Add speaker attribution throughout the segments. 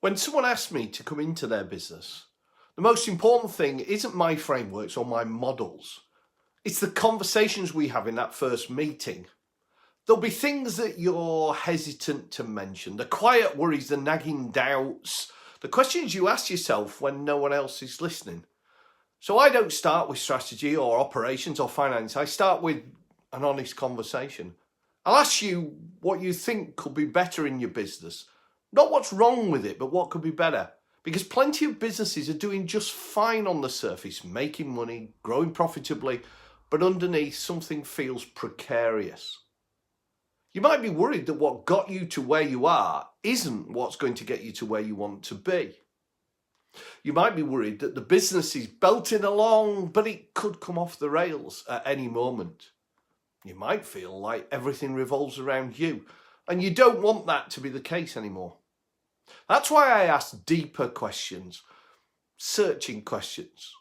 Speaker 1: When someone asks me to come into their business, the most important thing isn't my frameworks or my models. It's the conversations we have in that first meeting. There'll be things that you're hesitant to mention, the quiet worries, the nagging doubts, the questions you ask yourself when no one else is listening. So I don't start with strategy or operations or finance. I start with an honest conversation. I'll ask you what you think could be better in your business. Not what's wrong with it, but what could be better. Because plenty of businesses are doing just fine on the surface, making money, growing profitably, but underneath something feels precarious. You might be worried that what got you to where you are isn't what's going to get you to where you want to be. You might be worried that the business is belting along, but it could come off the rails at any moment. You might feel like everything revolves around you, and you don't want that to be the case anymore. That's why I ask deeper questions, searching questions.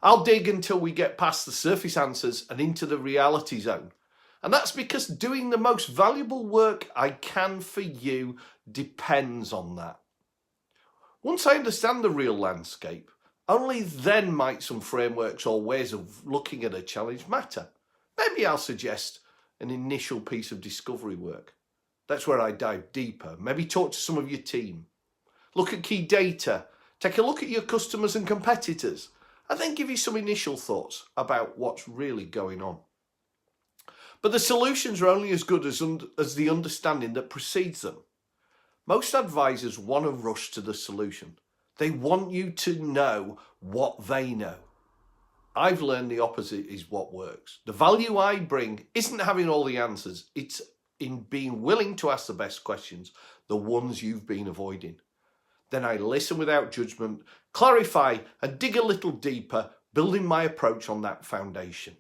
Speaker 1: I'll dig until we get past the surface answers and into the reality zone. And that's because doing the most valuable work I can for you depends on that. Once I understand the real landscape, only then might some frameworks or ways of looking at a challenge matter. Maybe I'll suggest an initial piece of discovery work. That's where I dive deeper. Maybe talk to some of your team. Look at key data. Take a look at your customers and competitors. And then give you some initial thoughts about what's really going on. But the solutions are only as good as the understanding that precedes them. Most advisors want to rush to the solution. They want you to know what they know. I've learned the opposite is what works. The value I bring isn't having all the answers. It's in being willing to ask the best questions, the ones you've been avoiding. Then I listen without judgment, clarify and dig a little deeper, building my approach on that foundation.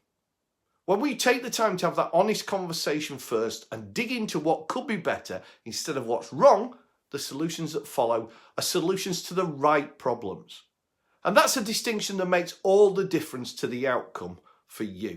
Speaker 1: When we take the time to have that honest conversation first and dig into what could be better instead of what's wrong, the solutions that follow are solutions to the right problems. And that's a distinction that makes all the difference to the outcome for you.